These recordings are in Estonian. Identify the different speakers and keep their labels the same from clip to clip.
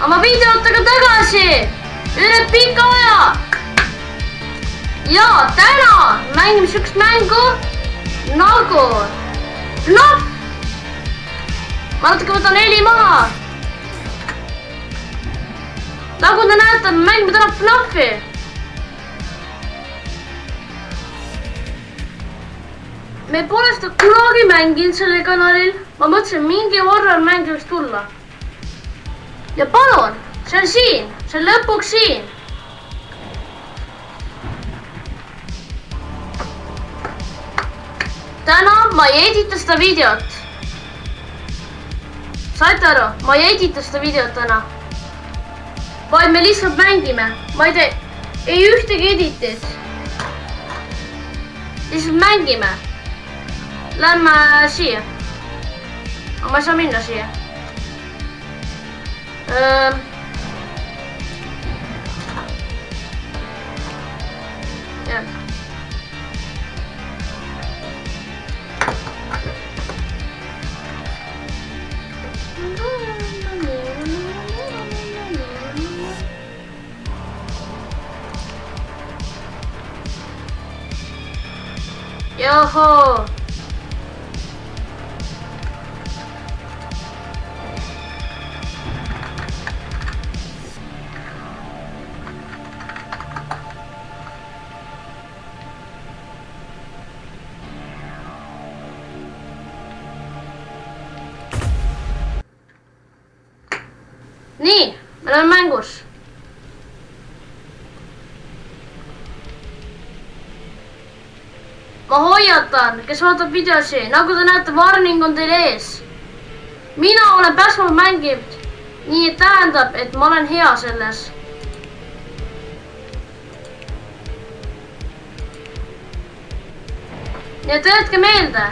Speaker 1: oma videotega tagasi üle pika aja. Ja täna mängime sükst mängu nagu FNAF. Ma natuke võtan heli maha. Nagu te näete, mängime täna FNAFi. Me pole seda kunagi mänginud selle kanalil. Ma mõtlesin, mingi horror mäng võiks tulla. Ja palun, see on siin, see on lõpuks siin. Täna ma ei edita seda videot. Saite aru? Ma ei edita seda videot täna. Vaid me lihtsalt mängime. Ma ei tee ei ühtegi editit. Lihtsalt mängime. Lähme siia. Ma ei saa minna siia. Johoo! Nii, me oleme mängus. Ma hoiatan, kes vaatab videosi, nagu te näete, warning on teil ees. Mina olen pääsvalt mänginud, nii tähendab, et ma olen hea selles. Nii et jätke meelde.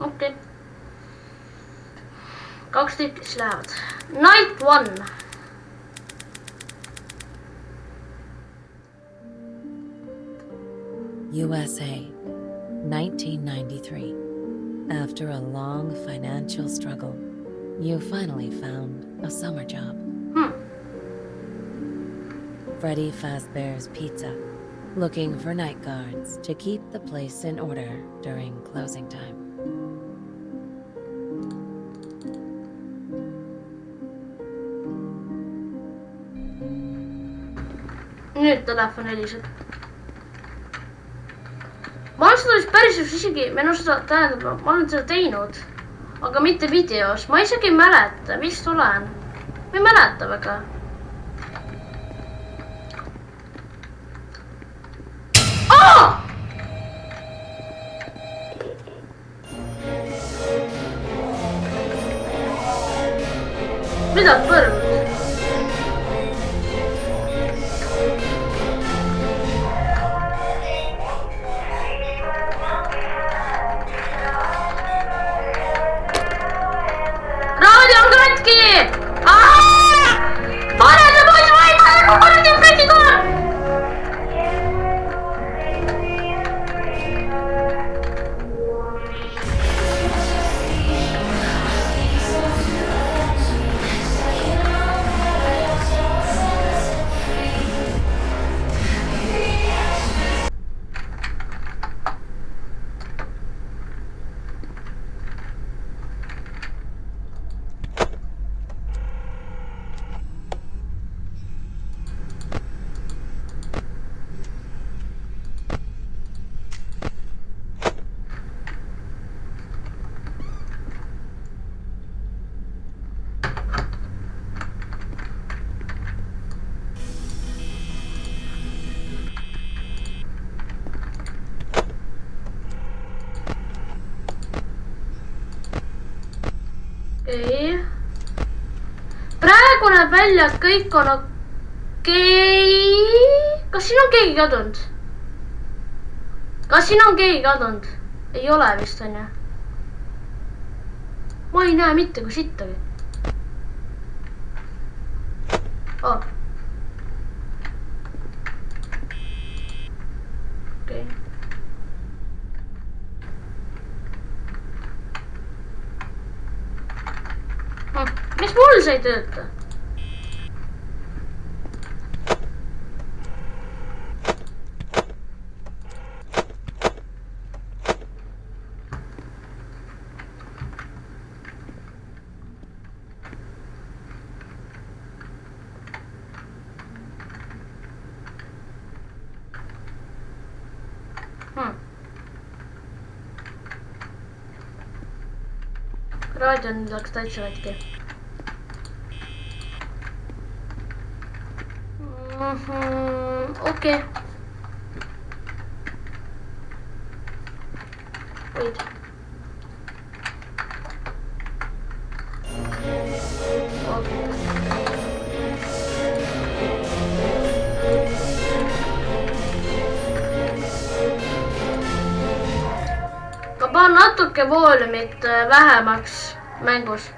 Speaker 1: Okei. 2 tükki siis lähevad. Night 1.
Speaker 2: USA, 1993. After a long financial struggle, you finally found a summer job. Freddy Fazbear's Pizza, looking for night guards to keep the place in order during closing time.
Speaker 1: Nüüd telefon heliseb. Ma olen seda vist päris isegi, seda tähendab, ma olen seda teinud, aga mitte videos. Ma isegi ei mäleta, vist olen. Ma ei mäleta väga. Mida põrv? Raadio on katki! Pane see poisi vaima! Kuradi on katki kohe! Okei. Praegu näeb välja, et kõik on okei. Kas siin on keegi kadunud? Kas siin on keegi kadunud? Ei ole vist, on ju? ma ei näe mitte kui sittagi. Okei. Miks mul see ei tööta? Raadio nüüd läks täitsa katki. Okei. Wait. Ma panen natuke voolumit vähemaks mängus.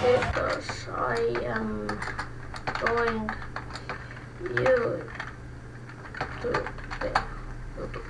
Speaker 1: Because I am going you to the YouTube.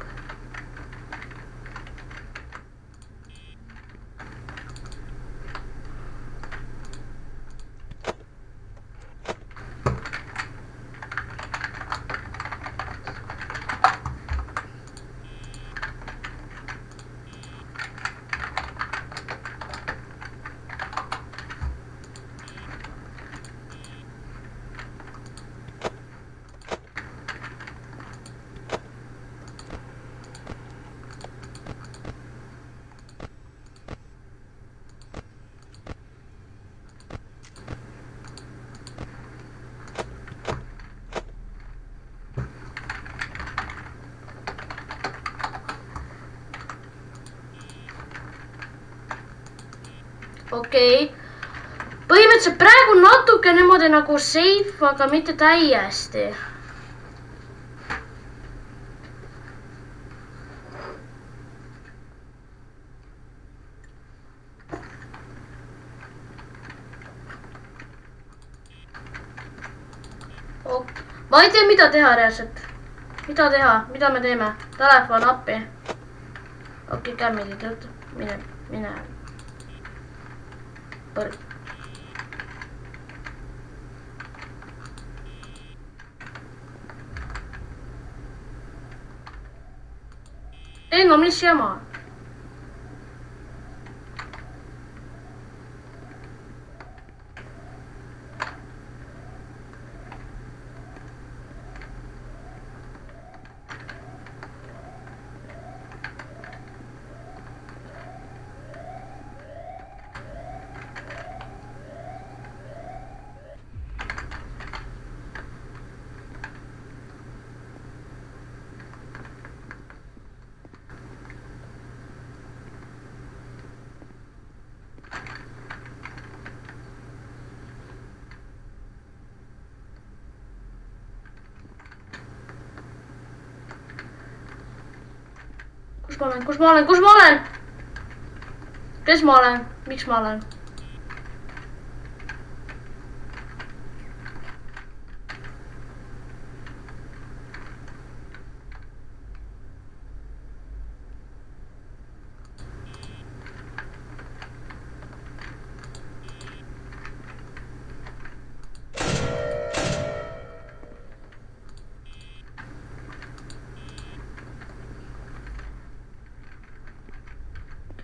Speaker 1: Okei. Põhimõtteliselt praegu natuke niimoodi nagu safe, aga mitte täiesti. Ma ei tea, mida teha reaalselt. Mida teha? Mida me teeme? Telefon appi. Okei, kämmid ei tööta. Mine. Põrg. Ei, no mis jama? Kus ma olen? Kes ma olen? Miks ma olen?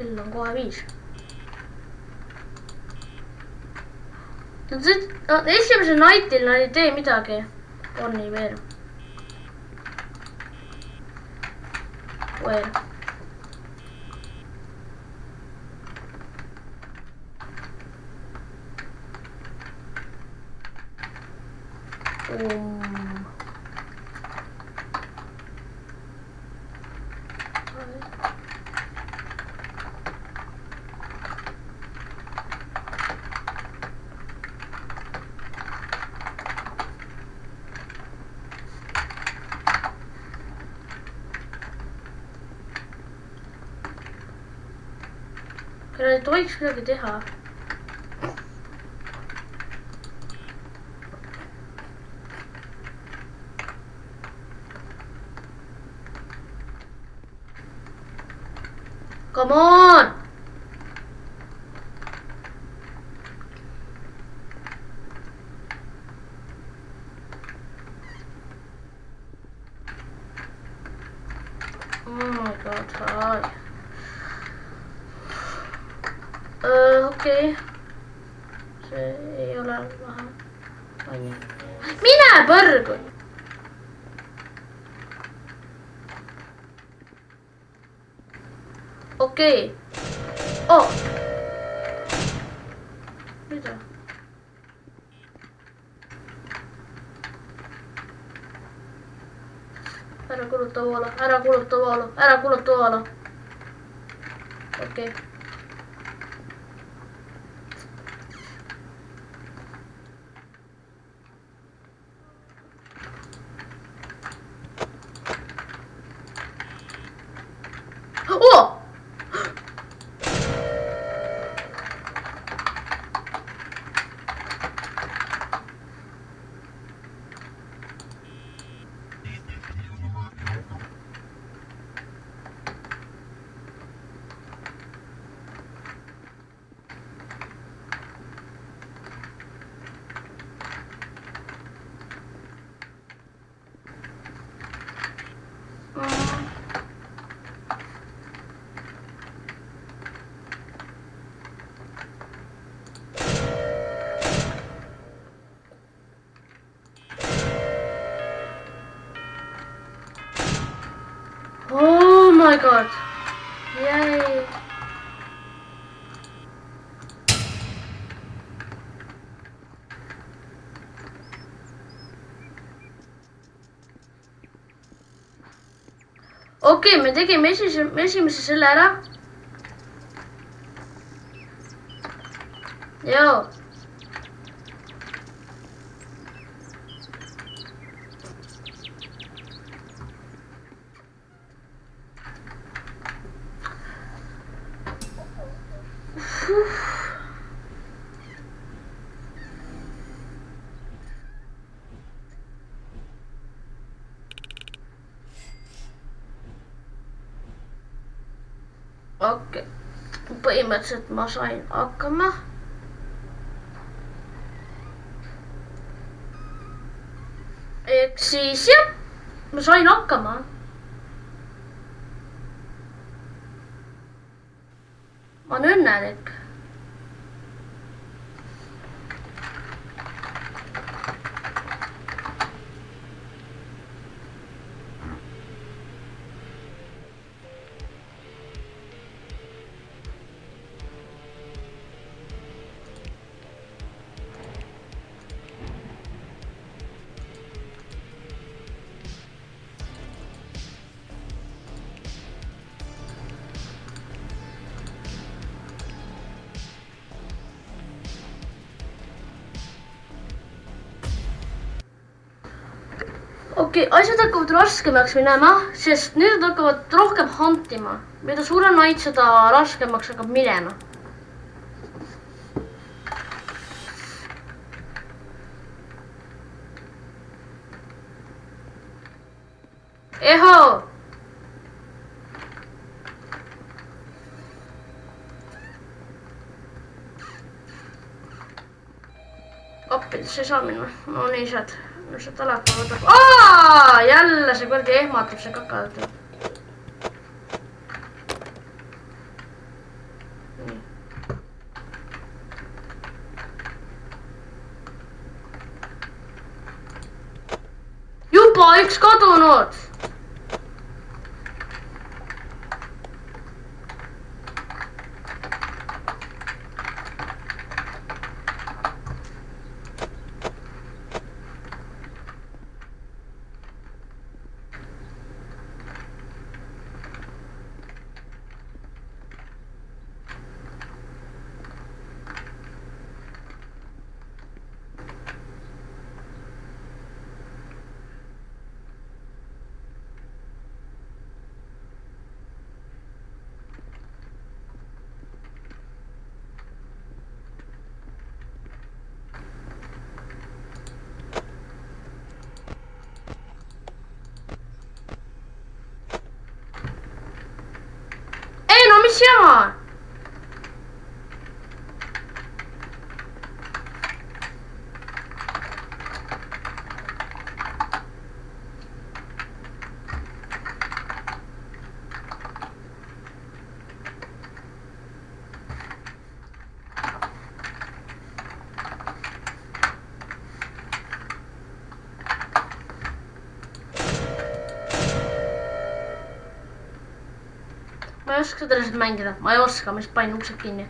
Speaker 1: Kell on kohe 5. Esimesel nightil nad ei tee midagi. On nii veel. kellel ei tohiks midagi teha. Come on! Oh my god, hi. Okei. See ei ole vähe. Mine põrgu! Okei. Oh! Mida? Ära kuluta voolu, ära kuluta voolu, ära kuluta voolu. Okei. Oh! Oh my god. Yay. Okei, me tegime esimese selle ära. Joo. Okei. Põhimõtteliselt ma sain hakkama. Ehk siis jah, ma sain hakkama. Ma olen õnnelik. Okei, asjad hakkavad raskemaks minema, sest nüüd nad hakkavad rohkem hantima. Mida suurem naid, seda raskemaks hakkab minema. Eho! Appi, see ei saa minna. No nii saad. Mis see telefon võtab? Jälle see kuradi ehmatab see kakad. Juba üks kadunud. ma ei oska seda lihtsalt mängida, ma ei oska, ma just panin uksed kinni.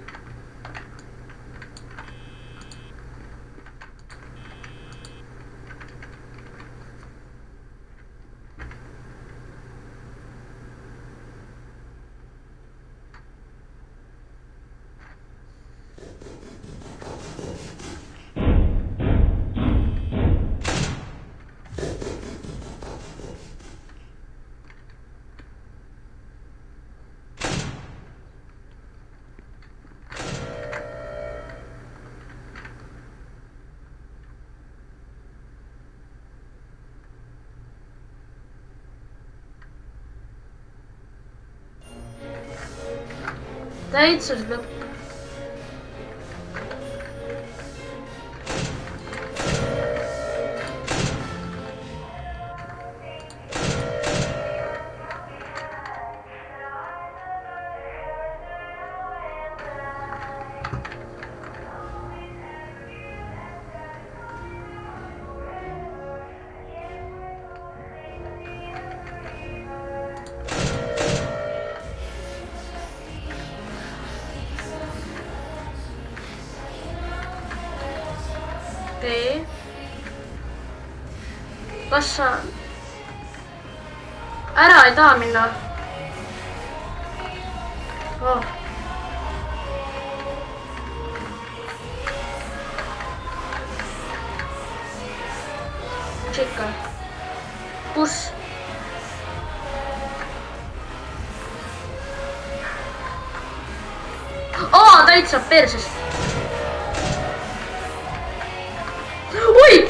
Speaker 1: Täitsa see lõpp. Okei. Kas sa ära ei taha minna? Oh. Tšekka. Kus? Täitsa perses. Oi!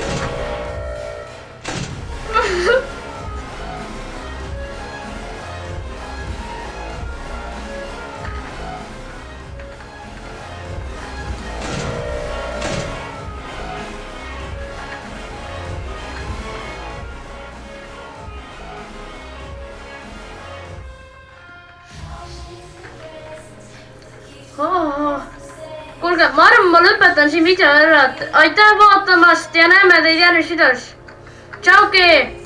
Speaker 1: Kuulge, ma arvan, ma lõpetan siin video ära. Aitäh vaatamast ja näeme teid järgmises videos. Tšauki!